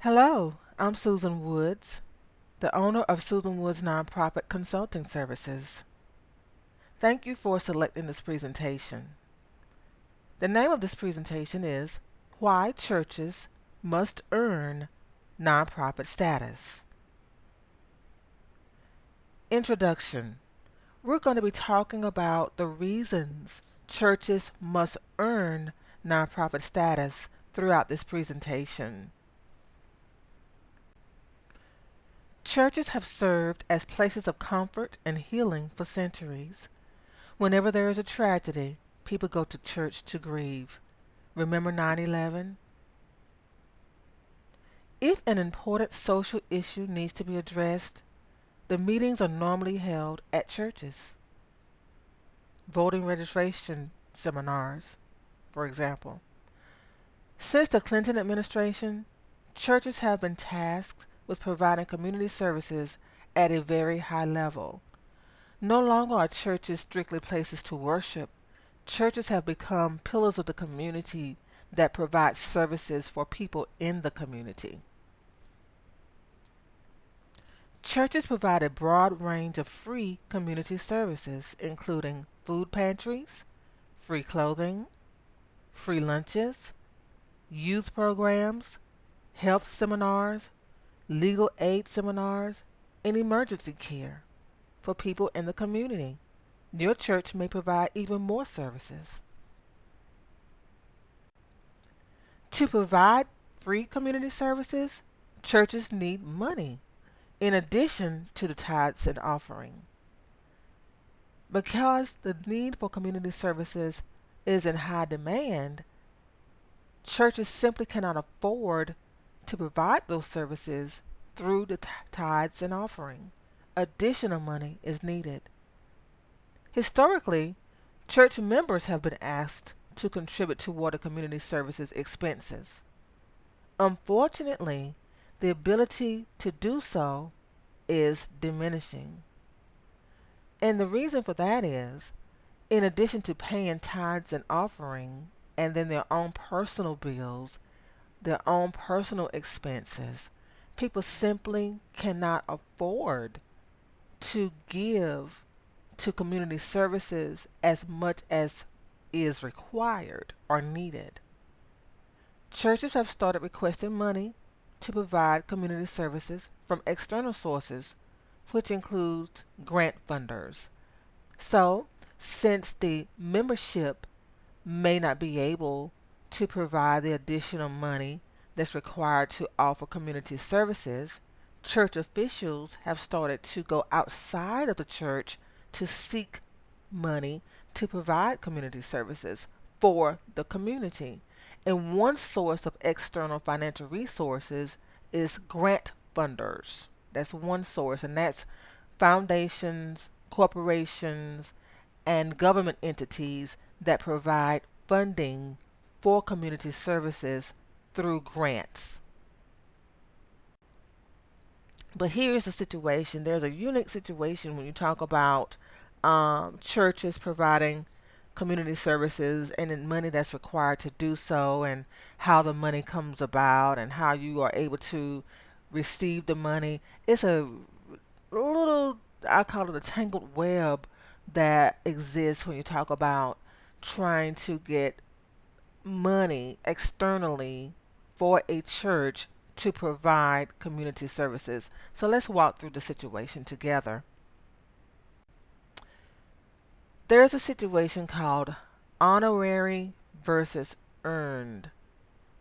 Hello, I'm Susan Woods, the owner of Susan Woods Nonprofit Consulting Services. Thank you for selecting this presentation. The name of this presentation is Why Churches Must Earn Nonprofit Status. Introduction. We're going to be talking about the reasons churches must earn nonprofit status throughout this presentation. Churches have served as places of comfort and healing for centuries. Whenever there is a tragedy, people go to church to grieve. Remember 9/11? If an important social issue needs to be addressed, the meetings are normally held at churches. Voting registration seminars, for example. Since the Clinton administration, churches have been tasked with providing community services at a very high level. No longer are churches strictly places to worship. Churches have become pillars of the community that provide services for people in the community. Churches provide a broad range of free community services, including food pantries, free clothing, free lunches, youth programs, health seminars, legal aid seminars, and emergency care for people in the community. Your church may provide even more services. To provide free community services, churches need money in addition to the tithes and offering. Because the need for community services is in high demand, churches simply cannot afford to provide those services through the tithes and offering. Additional money is needed. Historically, church members have been asked to contribute toward the community services expenses. Unfortunately, the ability to do so is diminishing. And the reason for that is, in addition to paying tithes and offering, and then their own personal bills, their own personal expenses, people simply cannot afford to give to community services as much as is required or needed. Churches have started requesting money to provide community services from external sources, which includes grant funders. So, since the membership may not be able to provide the additional money that's required to offer community services, church officials have started to go outside of the church to seek money to provide community services for the community. And one source of external financial resources is grant funders. That's one source, and that's foundations, corporations, and government entities that provide funding for community services through grants. But here's the situation. There's a unique situation when you talk about churches providing community services and the money that's required to do so, and how the money comes about, and how you are able to receive the money. It's a little, I call it a tangled web that exists when you talk about trying to get money externally for a church to provide community services. So let's walk through the situation together. There's a situation called honorary versus earned.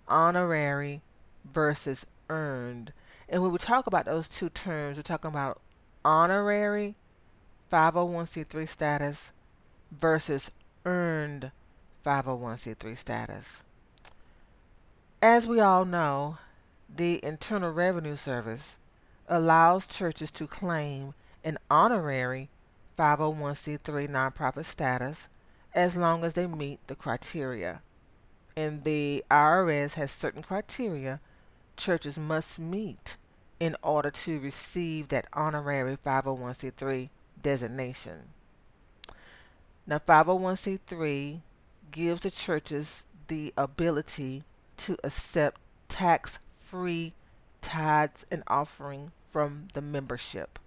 Honorary versus earned. And when we talk about those two terms, we're talking about honorary 501c3 status versus earned 501c3 status. As we all know, the Internal Revenue Service allows churches to claim an honorary 501c3 nonprofit status as long as they meet the criteria. And the IRS has certain criteria churches must meet in order to receive that honorary 501c3 designation. Now, 501c3 gives the churches the ability to accept tax free tithes and offering from the membership.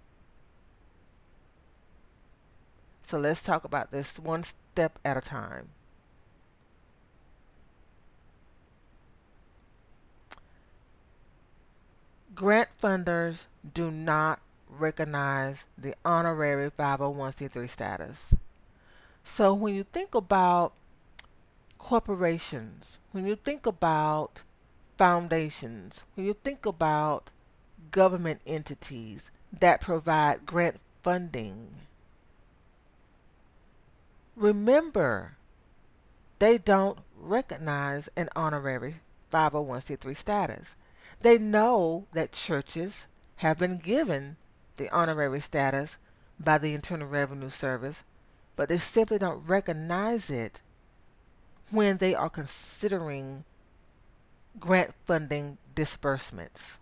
So let's talk about this one step at a time. Grant funders do not recognize the honorary 501c3 status. So when you think about corporations, when you think about foundations, when you think about government entities that provide grant funding, remember they don't recognize an honorary 501c3 status. They know that churches have been given the honorary status by the Internal Revenue Service, but they simply don't recognize it when they are considering grant funding disbursements.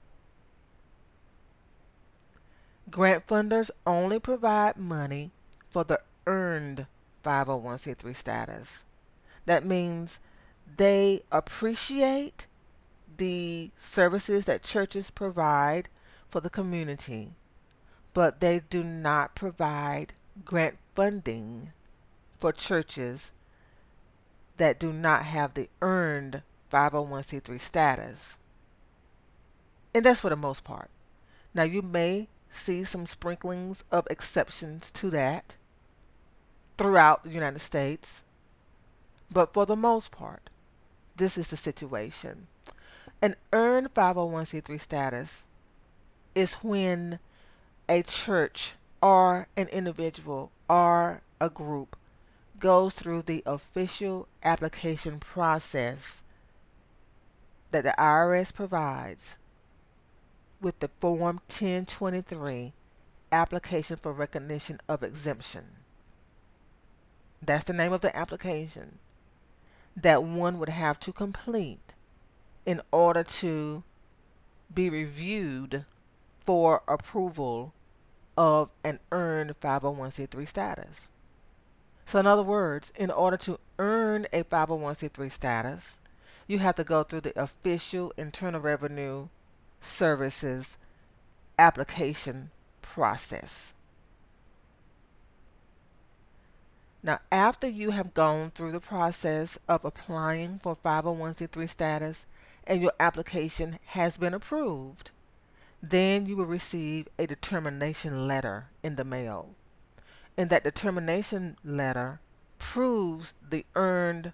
Grant funders only provide money for the earned 501c3 status. That means they appreciate the services that churches provide for the community, but they do not provide grant funding for churches that do not have the earned 501c3 status. And that's for the most part. Now, you may see some sprinklings of exceptions to that throughout the United States, but for the most part, this is the situation. An earned 501c3 status is when a church or an individual or a group goes through the official application process that the IRS provides with the Form 1023 application for recognition of exemption. That's the name of the application that one would have to complete in order to be reviewed for approval of an earned 501c3 status. So in other words, in order to earn a 501c3 status, you have to go through the official Internal Revenue Services application process. Now, after you have gone through the process of applying for 501c3 status and your application has been approved, then you will receive a determination letter in the mail. And that determination letter proves the earned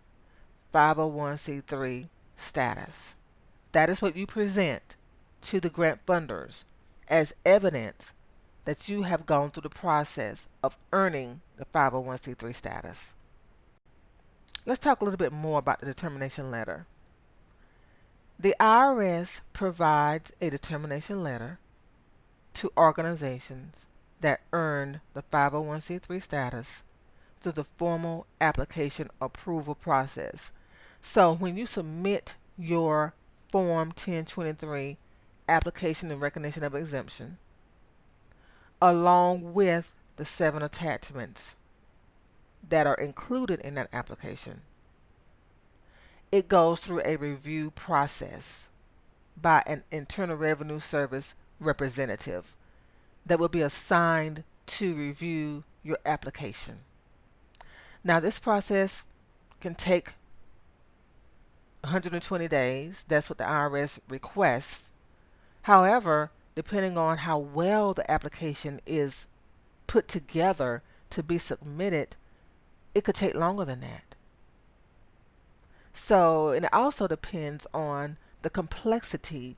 501c3 status. That is what you present to the grant funders as evidence that you have gone through the process of earning the 501c3 status. Let's talk a little bit more about the determination letter. The IRS provides a determination letter to organizations that earn the 501c3 status through the formal application approval process. So when you submit your Form 1023 application and recognition of exemption, along with the 7 attachments that are included in that application, it goes through a review process by an Internal Revenue Service representative that will be assigned to review your application. Now, this process can take 120 days. That's what the IRS requests. However, depending on how well the application is put together to be submitted, it could take longer than that. So, and it also depends on the complexity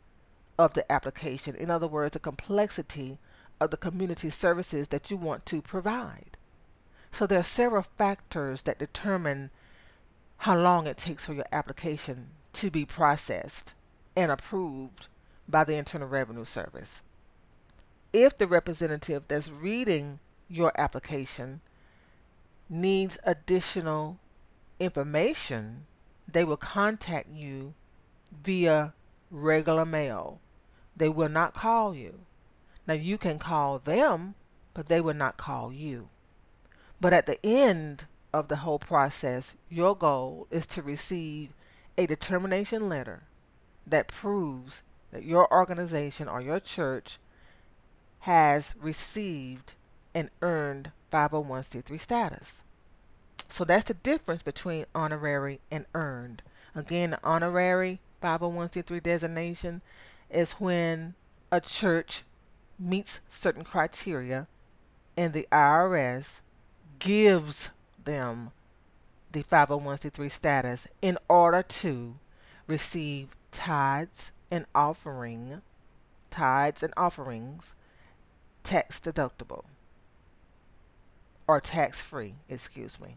of the application. In other words, the complexity of the community services that you want to provide. So there are several factors that determine how long it takes for your application to be processed and approved by the Internal Revenue Service. If the representative that's reading your application needs additional information, they will contact you via regular mail. They will not call you. Now, you can call them, but they will not call you. But at the end of the whole process, your goal is to receive a determination letter that proves that your organization or your church has received and earned 501c3 status. So that's the difference between honorary and earned. Again, the honorary 501c3 designation is when a church meets certain criteria and the IRS gives them the 501c3 status in order to receive tithes and offerings tax deductible or tax free, excuse me.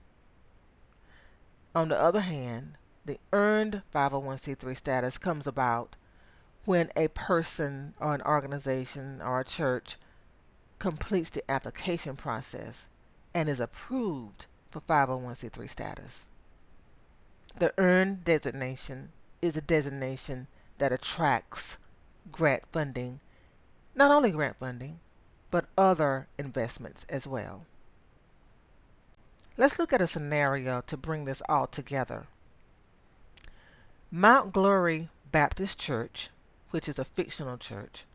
On the other hand, the earned 501c3 status comes about when a person or an organization or a church completes the application process and is approved for 501c3 status. The earned designation is a designation that attracts grant funding, not only grant funding, but other investments as well. Let's look at a scenario to bring this all together. Mount Glory Baptist Church, which is a fictional church,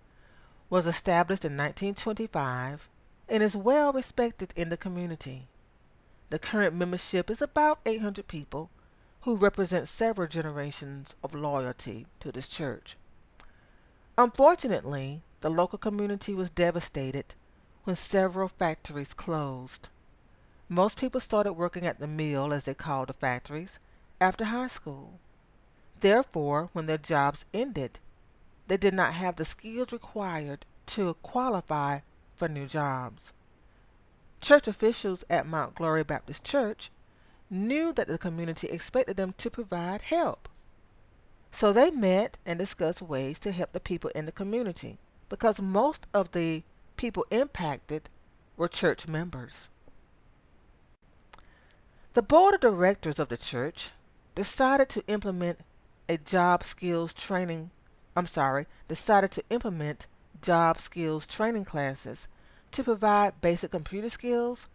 was established in 1925 and is well respected in the community. The current membership is about 800 people who represent several generations of loyalty to this church. Unfortunately, the local community was devastated when several factories closed. Most people started working at the mill, as they called the factories, after high school. Therefore, when their jobs ended, they did not have the skills required to qualify for new jobs. Church officials at Mount Glory Baptist Church knew that the community expected them to provide help. So they met and discussed ways to help the people in the community because most of the people impacted were church members. The board of directors of the church decided to implement decided to implement job skills training classes to provide basic computer skills,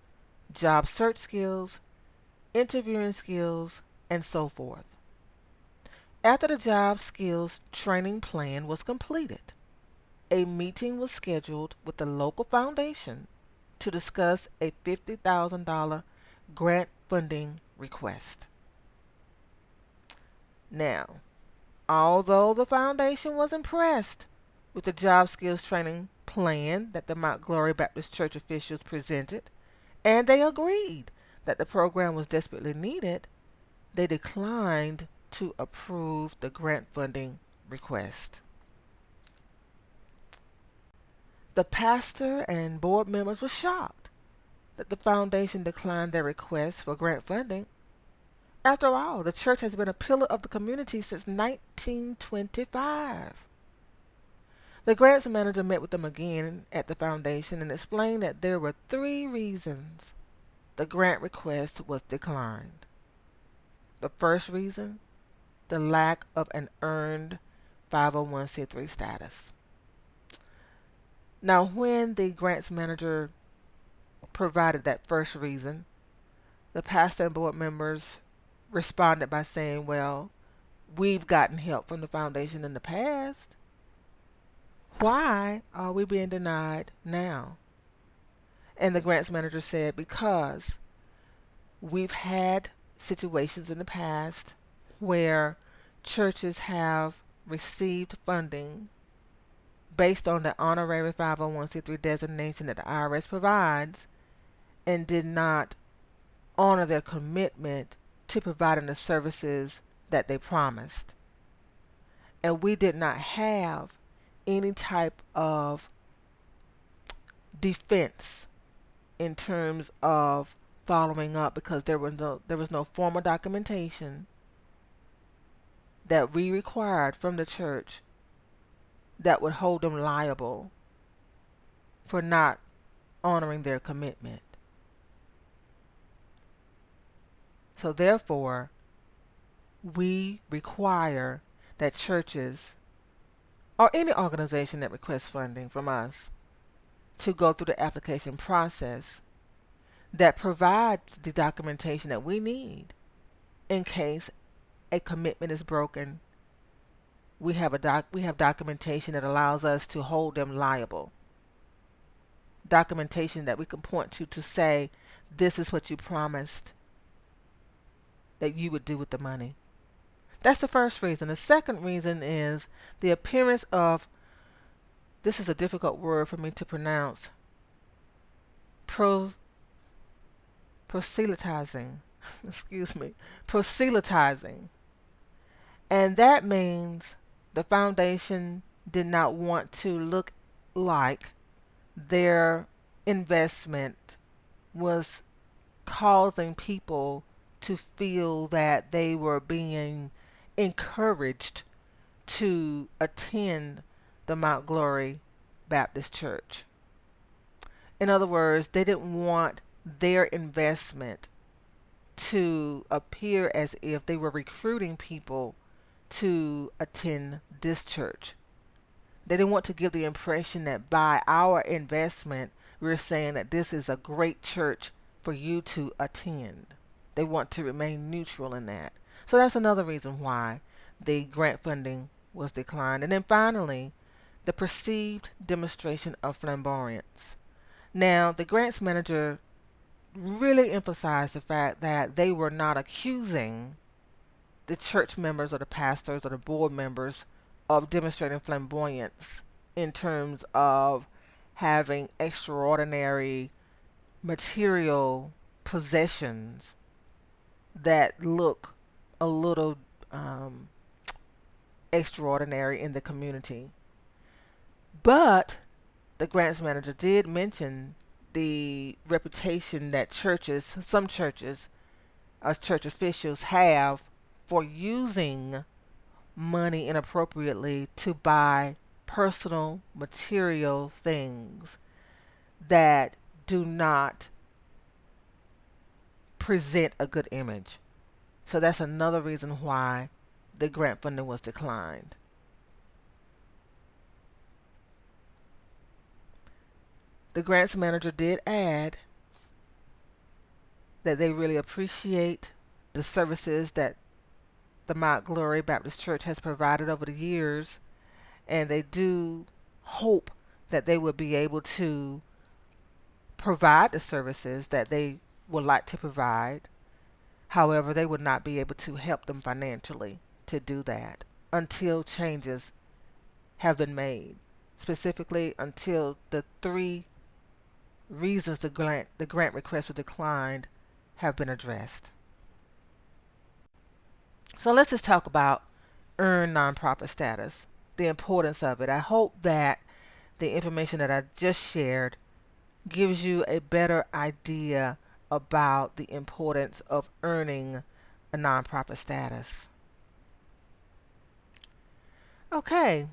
job search skills, interviewing skills, and so forth. After the job skills training plan was completed, a meeting was scheduled with the local foundation to discuss a $50,000 grant funding request. Now, although the foundation was impressed with the job skills training plan that the Mount Glory Baptist Church officials presented, and they agreed that the program was desperately needed, they declined to approve the grant funding request. The pastor and board members were shocked that the foundation declined their request for grant funding. After all, the church has been a pillar of the community since 1925. The grants manager met with them again at the foundation and explained that there were 3 reasons the grant request was declined. The first reason, the lack of an earned 501c3 status. Now, when the grants manager provided that first reason, the pastor and board members responded by saying, well, we've gotten help from the foundation in the past. Why are we being denied now? And the grants manager said, because we've had situations in the past where churches have received funding based on the honorary 501c3 designation that the IRS provides and did not honor their commitment to providing the services that they promised. And we did not have any type of defense in terms of following up because there was no formal documentation that we required from the church that would hold them liable for not honoring their commitment. So therefore, we require that churches or any organization that requests funding from us to go through the application process that provides the documentation that we need in case a commitment is broken we have documentation that allows us to hold them liable. Documentation that we can point to say this is what you promised that you would do with the money. That's the first reason. The second reason is the appearance of, this is a difficult word for me to pronounce, pro, proselytizing. Excuse me. Proselytizing. And that means the foundation did not want to look like their investment was causing people to feel that they were being encouraged to attend the Mount Glory Baptist Church. In other words, they didn't want their investment to appear as if they were recruiting people to attend this church. They didn't want to give the impression that by our investment, we're saying that this is a great church for you to attend. They want to remain neutral in that. So that's another reason why the grant funding was declined. And then finally, the perceived demonstration of flamboyance. Now, the grants manager really emphasized the fact that they were not accusing the church members or the pastors or the board members of demonstrating flamboyance in terms of having extraordinary material possessions that look a little extraordinary in the community. But the grants manager did mention the reputation that some churches, church officials have for using money inappropriately to buy personal material things that do not present a good image. So that's another reason why the grant funding was declined. The grants manager did add that they really appreciate the services that the Mount Glory Baptist Church has provided over the years, and they do hope that they will be able to provide the services that they would like to provide. However, they would not be able to help them financially to do that until changes have been made. Specifically, until the three reasons the grant request was declined have been addressed. So let's just talk about earned nonprofit status, the importance of it. I hope that the information that I just shared gives you a better idea about the importance of earning a nonprofit status. Okay,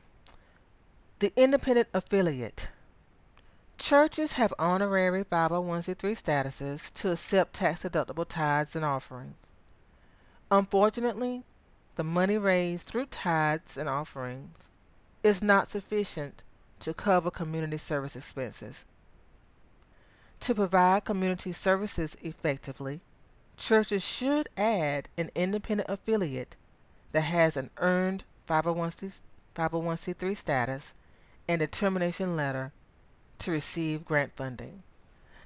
the independent affiliate. Churches have honorary 501c3 statuses to accept tax-deductible tithes and offerings. Unfortunately, the money raised through tithes and offerings is not sufficient to cover community service expenses. To provide community services effectively, churches should add an independent affiliate that has an earned 501c3 status and a termination letter to receive grant funding.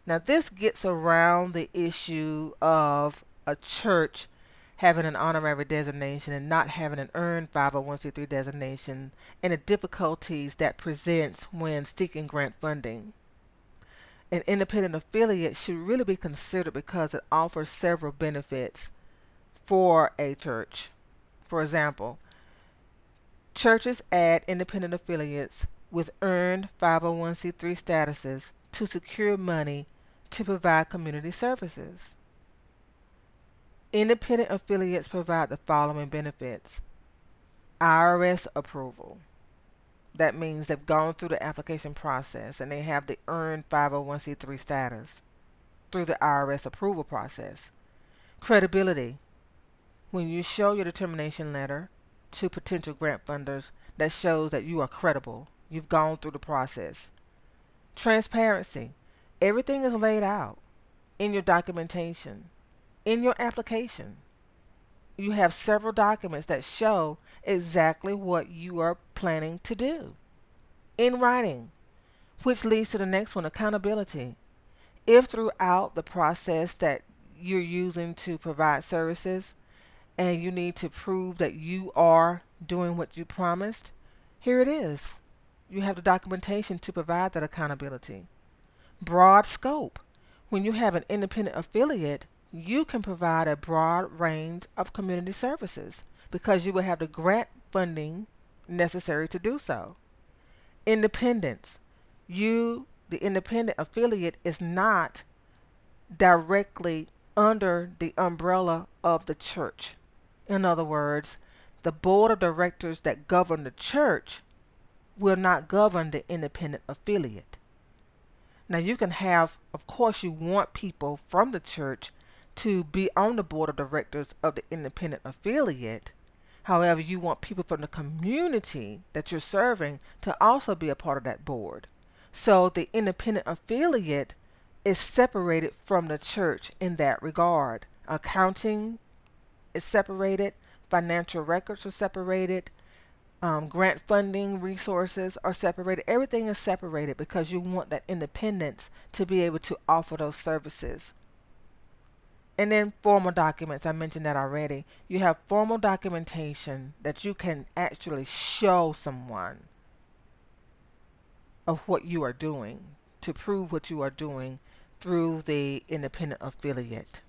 Now, this gets around the issue of a church having an honorary designation and not having an earned 501c3 designation, and the difficulties that presents when seeking grant funding. An independent affiliate should really be considered because it offers several benefits for a church. For example, churches add independent affiliates with earned 501c3 statuses to secure money to provide community services. Independent affiliates provide the following benefits: IRS approval. That means they've gone through the application process and they have the earned 501c3 status through the IRS approval process. Credibility. When you show your determination letter to potential grant funders, that shows that you are credible. You've gone through the process. Transparency. Everything is laid out in your documentation, in your application. you have several documents that show exactly what you are planning to do in writing, which leads to the next one, accountability. If throughout the process that you're using to provide services and you need to prove that you are doing what you promised, here it is. You have the documentation to provide that accountability. Broad scope. When you have an independent affiliate, you can provide a broad range of community services because you will have the grant funding necessary to do so. Independence. The independent affiliate, is not directly under the umbrella of the church. In other words, the board of directors that govern the church will not govern the independent affiliate. Now, you can have, of course, you want people from the church to be on the board of directors of the independent affiliate. However, you want people from the community that you're serving to also be a part of that board. So the independent affiliate is separated from the church in that regard. Accounting is separated, financial records are separated, grant funding resources are separated. Everything is separated because you want that independence to be able to offer those services. And then formal documents, I mentioned that already. You have formal documentation that you can actually show someone of what you are doing, to prove what you are doing through the independent affiliate.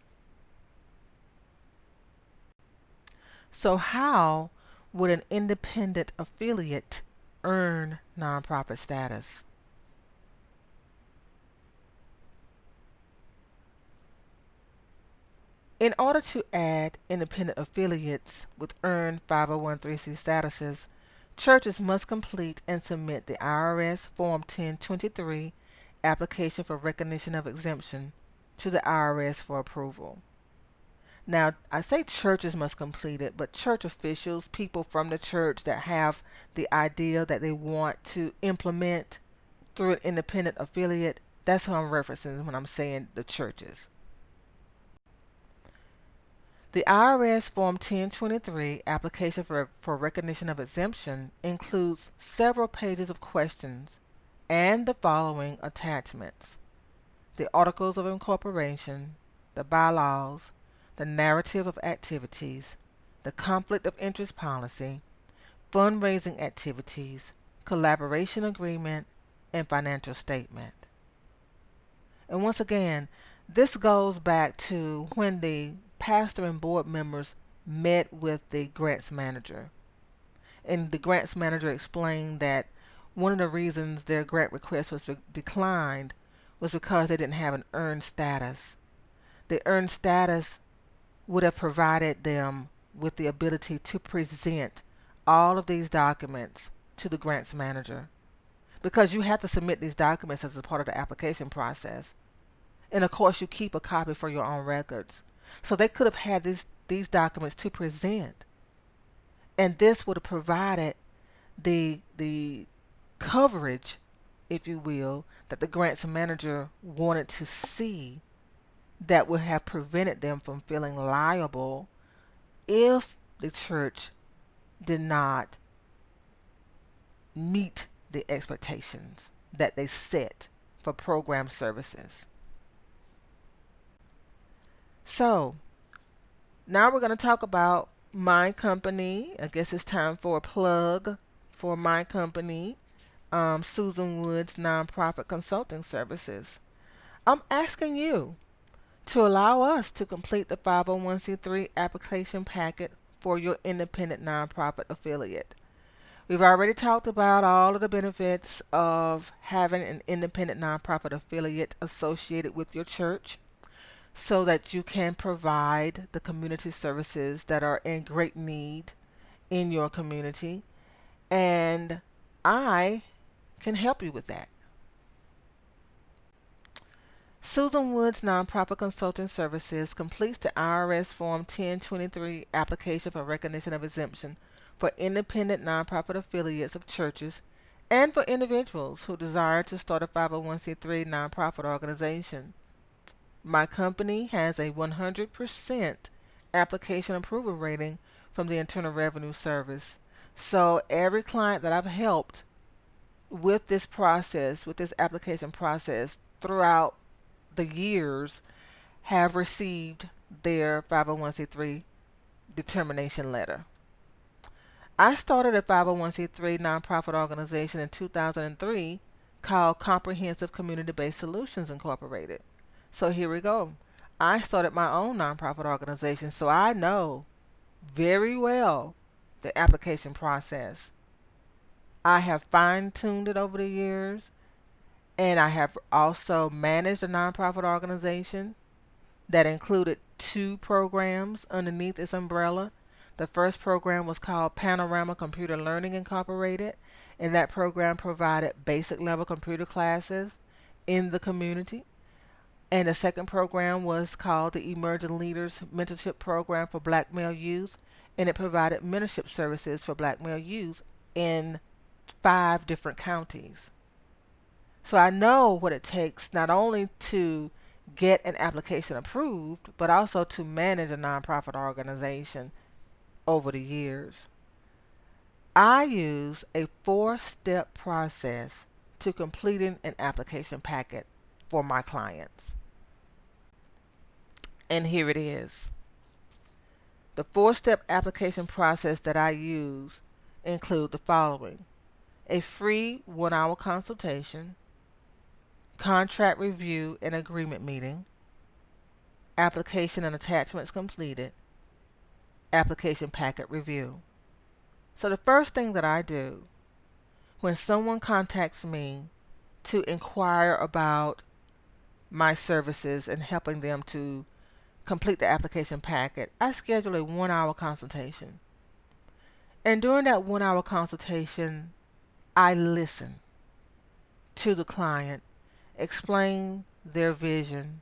So how would an independent affiliate earn nonprofit status? In order to add independent affiliates with earned 501(c) statuses, churches must complete and submit the IRS Form 1023 application for recognition of exemption to the IRS for approval. Now, I say churches must complete it, but church officials, people from the church that have the idea that they want to implement through an independent affiliate, that's who I'm referencing when I'm saying the churches. The IRS Form 1023 application for recognition of exemption includes several pages of questions and the following attachments: the articles of incorporation, the bylaws, the narrative of activities, the conflict of interest policy, fundraising activities, collaboration agreement, and financial statement. And once again, this goes back to when the pastor and board members met with the grants manager. And the grants manager explained that one of the reasons their grant request was declined was because they didn't have an earned status. The earned status would have provided them with the ability to present all of these documents to the grants manager, because you have to submit these documents as a part of the application process. And of course, you keep a copy for your own records. So they could have had these documents to present, and this would have provided the coverage, if you will, that the grants manager wanted to see, that would have prevented them from feeling liable if the church did not meet the expectations that they set for program services. So now we're going to talk about my company. I guess it's time for a plug for my company, Susan Woods Nonprofit Consulting Services. I'm asking you to allow us to complete the 501(c)(3) application packet for your independent nonprofit affiliate. We've already talked about all of the benefits of having an independent nonprofit affiliate associated with your church, so that you can provide the community services that are in great need in your community. And I can help you with that. Susan Woods Nonprofit Consulting Services completes the IRS Form 1023 application for recognition of exemption for independent nonprofit affiliates of churches and for individuals who desire to start a 501(c)(3) nonprofit organization. My company has a 100% application approval rating from the Internal Revenue Service. So every client that I've helped with this process, with this application process throughout the years, have received their 501c3 determination letter. I started a 501c3 nonprofit organization in 2003 called Comprehensive Community Based Solutions Incorporated. So here we go. I started my own nonprofit organization, so I know very well the application process. I have fine tuned it over the years, and I have also managed a nonprofit organization that included two programs underneath its umbrella. The first program was called Panorama Computer Learning Incorporated, and that program provided basic level computer classes in the community. And the second program was called the Emerging Leaders Mentorship Program for Black Male Youth, and it provided mentorship services for black male youth in 5 different counties. So I know what it takes not only to get an application approved, but also to manage a nonprofit organization over the years. I use a 4-step process to completing an application packet for my clients. And here it is. The 4-step application process that I use include the following: a free 1-hour consultation, contract review and agreement meeting, application and attachments completed, application packet review. So the first thing that I do when someone contacts me to inquire about my services and helping them to complete the application packet, I schedule a 1-hour consultation. And during that 1-hour consultation, I listen to the client, explain their vision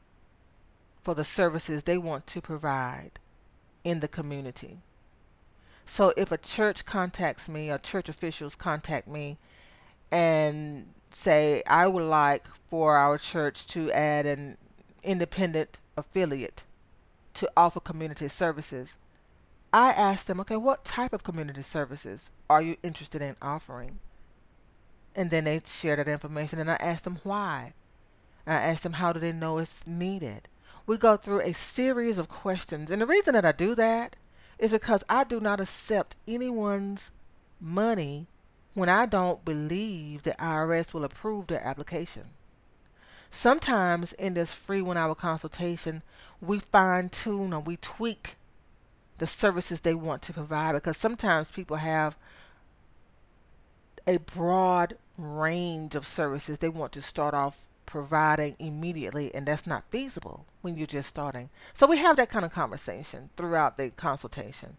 for the services they want to provide in the community. So if a church contacts me, or church officials contact me and say, I would like for our church to add an independent affiliate to offer community services, I ask them, okay, what type of community services are you interested in offering? And then they share that information, and I ask them why. And I ask them, how do they know it's needed? We go through a series of questions. And the reason that I do that is because I do not accept anyone's money when I don't believe the IRS will approve their application. Sometimes in this free 1-hour consultation, we fine tune or we tweak the services they want to provide, because sometimes people have a broad range of services they want to start off providing immediately, and that's not feasible when you're just starting. So we have that kind of conversation throughout the consultation.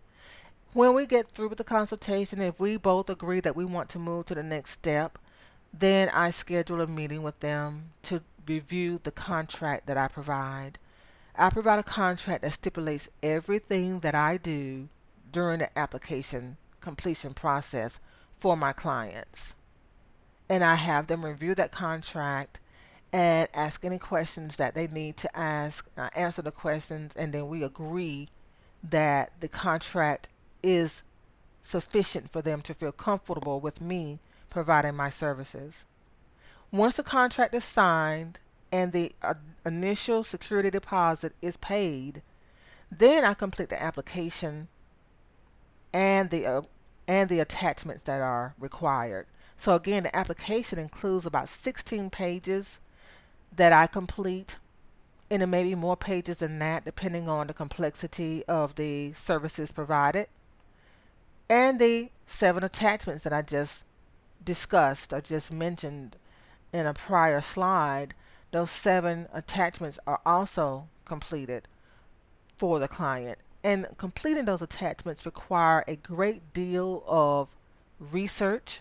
When we get through with the consultation, if we both agree that we want to move to the next step, then I schedule a meeting with them to review the contract that I provide. I provide a contract that stipulates everything that I do during the application completion process for my clients. And I have them review that contract and ask any questions that they need to ask. I answer the questions, and then we agree that the contract is sufficient for them to feel comfortable with me providing my services. Once the contract is signed and the initial security deposit is paid, then I complete the application and the attachments that are required. So again, the application includes about 16 pages that I complete, and it may be more pages than that depending on the complexity of the services provided, and the 7 attachments that I just discussed or just mentioned in a prior slide. Those 7 attachments are also completed for the client. And completing those attachments require a great deal of research,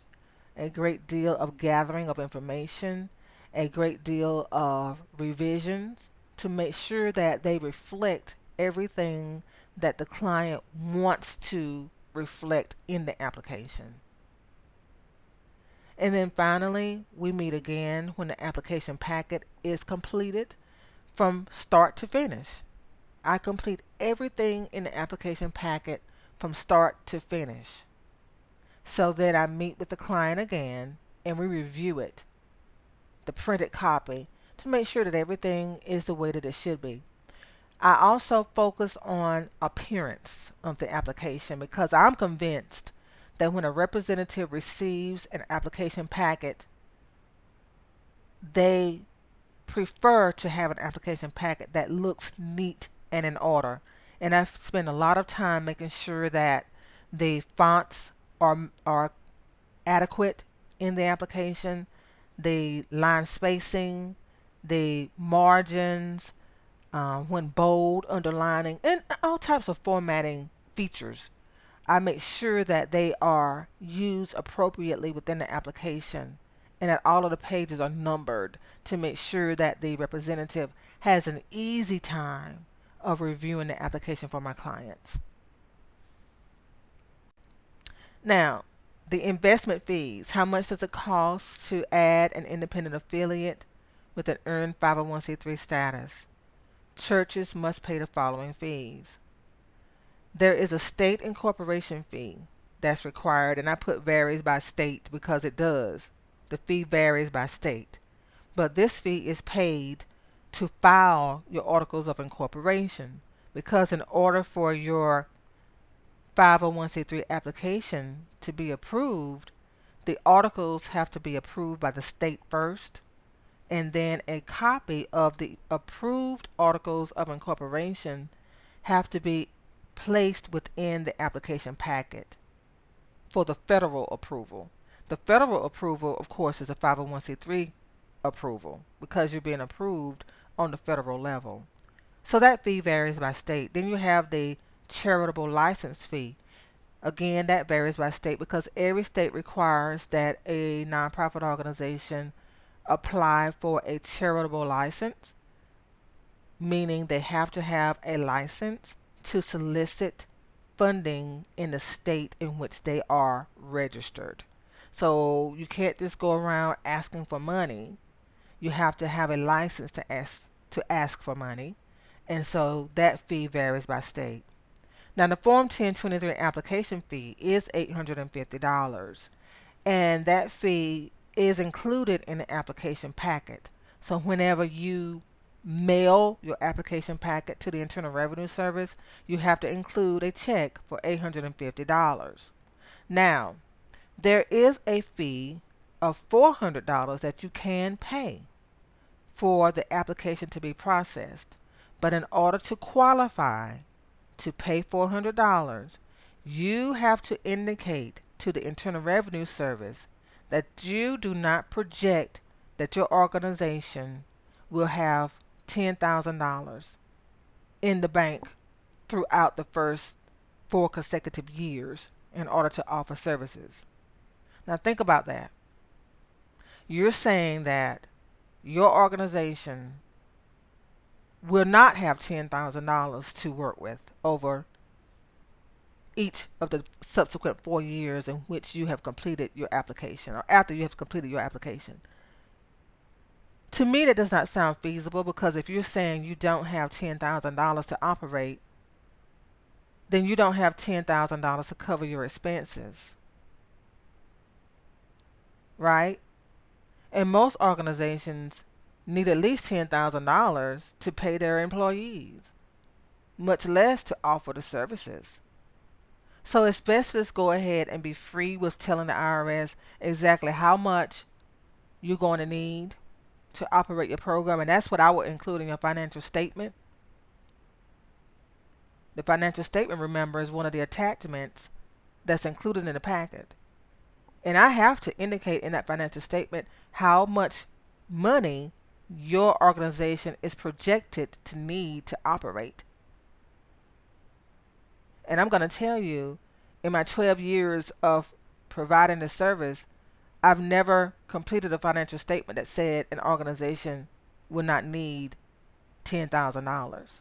a great deal of gathering of information, a great deal of revisions to make sure that they reflect everything that the client wants to reflect in the application. And then finally, we meet again when the application packet is completed from start to finish. I complete everything in the application packet from start to finish. So then I meet with the client again and we review it, the printed copy, to make sure that everything is the way that it should be. I also focus on appearance of the application because I'm convinced that when a representative receives an application packet, they prefer to have an application packet that looks neat and in order. And I spend a lot of time making sure that the fonts are adequate in the application, the line spacing, the margins, when bold, underlining, and all types of formatting features. I make sure that they are used appropriately within the application and that all of the pages are numbered to make sure that the representative has an easy time of reviewing the application for my clients. Now, the investment fees. How much does it cost to add an independent affiliate with an earned 501c3 status? Churches must pay the following fees. There is a state incorporation fee that's required, and I put varies by state because it does. The fee varies by state. But this fee is paid to file your articles of incorporation because in order for your 501c3 application to be approved, the articles have to be approved by the state first, and then a copy of the approved articles of incorporation have to be placed within the application packet for the federal approval. The federal approval, of course, is a 501c3 approval because you're being approved on the federal level. So that fee varies by state. Then you have the charitable license fee. Again, that varies by state because every state requires that a nonprofit organization apply for a charitable license, meaning they have to have a license to solicit funding in the state in which they are registered. So you can't just go around asking for money. You have to have a license to ask for money, and so that fee varies by state. Now the Form 1023 application fee is $850, and that fee is included in the application packet. So whenever you mail your application packet to the Internal Revenue Service, you have to include a check for $850. Now, there is a fee of $400 that you can pay for the application to be processed. But in order to qualify to pay $400, you have to indicate to the Internal Revenue Service that you do not project that your organization will have $10,000 in the bank throughout the first 4 consecutive years in order to offer services. Now think about that. You're saying that your organization will not have $10,000 to work with over each of the subsequent 4 years in which you have completed your application or after you have completed your application. To me, that does not sound feasible because if you're saying you don't have $10,000 to operate, then you don't have $10,000 to cover your expenses, right? And most organizations need at least $10,000 to pay their employees, much less to offer the services. So it's best to just go ahead and be free with telling the IRS exactly how much you're going to need to operate your program, and that's what I would include in your financial statement. The financial statement, remember, is one of the attachments that's included in the packet. And I have to indicate in that financial statement how much money your organization is projected to need to operate. And I'm going to tell you, in my 12 years of providing this service, I've never completed a financial statement that said an organization will not need $10,000.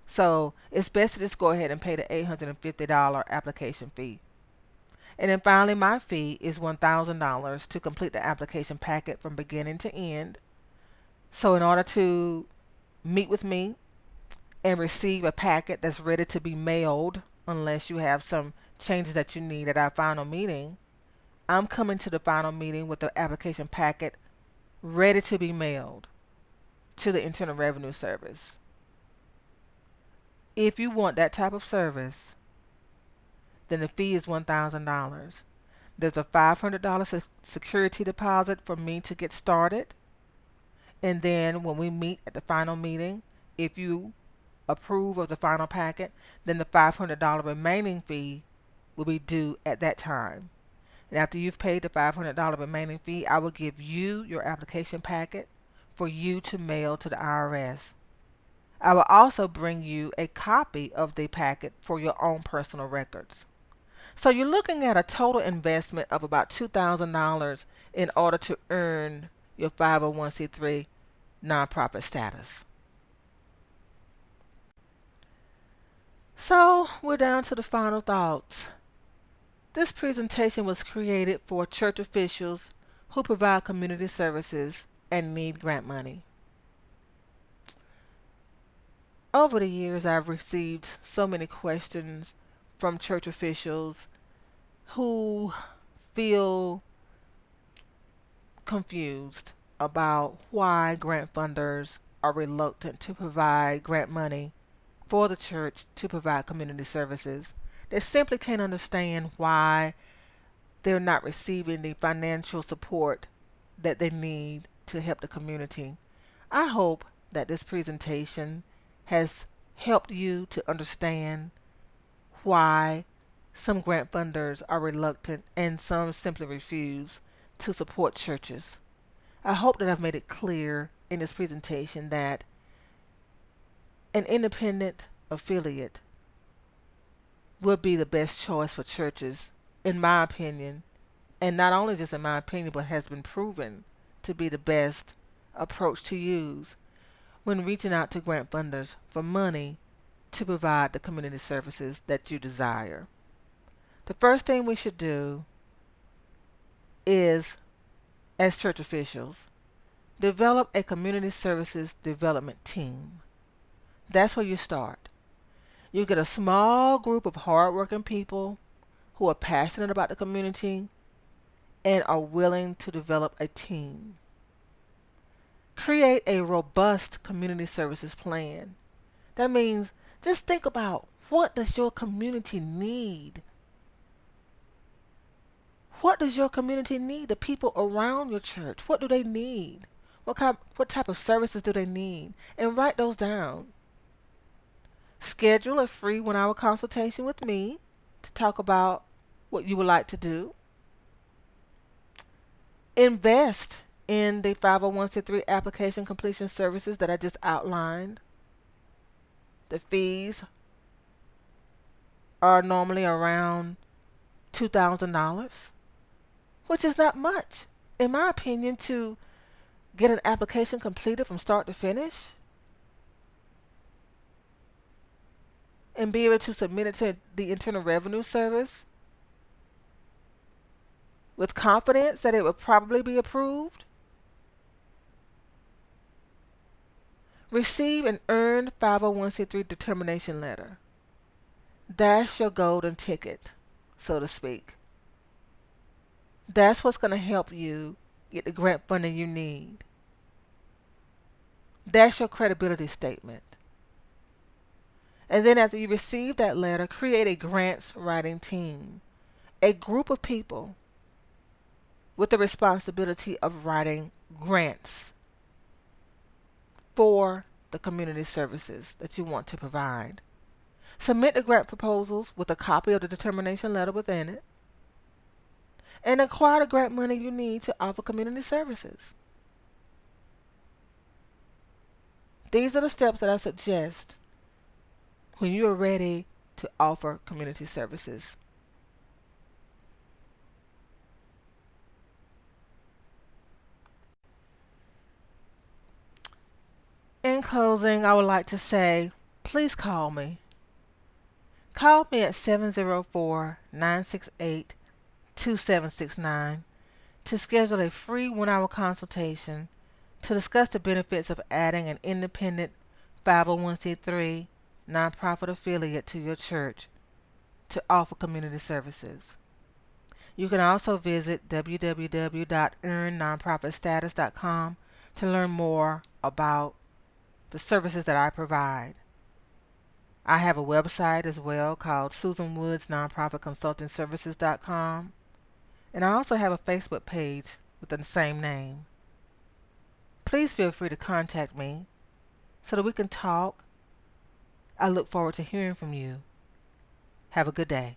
So it's best to just go ahead and pay the $850 application fee. And then finally, my fee is $1,000 to complete the application packet from beginning to end. So in order to meet with me and receive a packet that's ready to be mailed, unless you have some changes that you need at our final meeting. I'm coming to the final meeting with the application packet ready to be mailed to the Internal Revenue Service. If you want that type of service, then the fee is $1,000. There's a $500 security deposit for me to get started. And then when we meet at the final meeting, if you approve of the final packet, then the $500 remaining fee will be due at that time. And after you've paid the $500 remaining fee, I will give you your application packet for you to mail to the IRS. I will also bring you a copy of the packet for your own personal records. So you're looking at a total investment of about $2,000 in order to earn your 501c3 nonprofit status. So we're down to the final thoughts. This presentation was created for church officials who provide community services and need grant money. Over the years, I've received so many questions from church officials who feel confused about why grant funders are reluctant to provide grant money for the church to provide community services. They simply can't understand why they're not receiving the financial support that they need to help the community. I hope that this presentation has helped you to understand why some grant funders are reluctant and some simply refuse to support churches. I hope that I've made it clear in this presentation that an independent affiliate will be the best choice for churches, in my opinion, and not only just in my opinion, but has been proven to be the best approach to use when reaching out to grant funders for money to provide the community services that you desire. The first thing we should do is, as church officials, develop a community services development team. That's where you start. You get a small group of hardworking people who are passionate about the community and are willing to develop a team. Create a robust community services plan. That means just think about, what does your community need? What does your community need? The people around your church, what do they need? What type of services do they need? And write those down. Schedule a free 1-hour consultation with me to talk about what you would like to do. Invest in the 501c3 application completion services that I just outlined. The fees are normally around $2,000, which is not much, in my opinion, to get an application completed from start to finish and be able to submit it to the Internal Revenue Service with confidence that it will probably be approved. Receive an earned 501c3 determination letter. That's your golden ticket, so to speak. That's what's going to help you get the grant funding you need. That's your credibility statement. And then after you receive that letter, create a grants writing team, a group of people with the responsibility of writing grants for the community services that you want to provide. Submit the grant proposals with a copy of the determination letter within it, and acquire the grant money you need to offer community services. These are the steps that I suggest when you are ready to offer community services. In closing, I would like to say, please call me. Call me at 704-968-2769 to schedule a free 1-hour consultation to discuss the benefits of adding an independent 501c3 nonprofit affiliate to your church to offer community services. You can also visit www.earnnonprofitstatus.com to learn more about the services that I provide. I have a website as well called SusanWoodsNonprofitConsultingServices.com, and I also have a Facebook page with the same name. Please feel free to contact me so that we can talk. I look forward to hearing from you. Have a good day.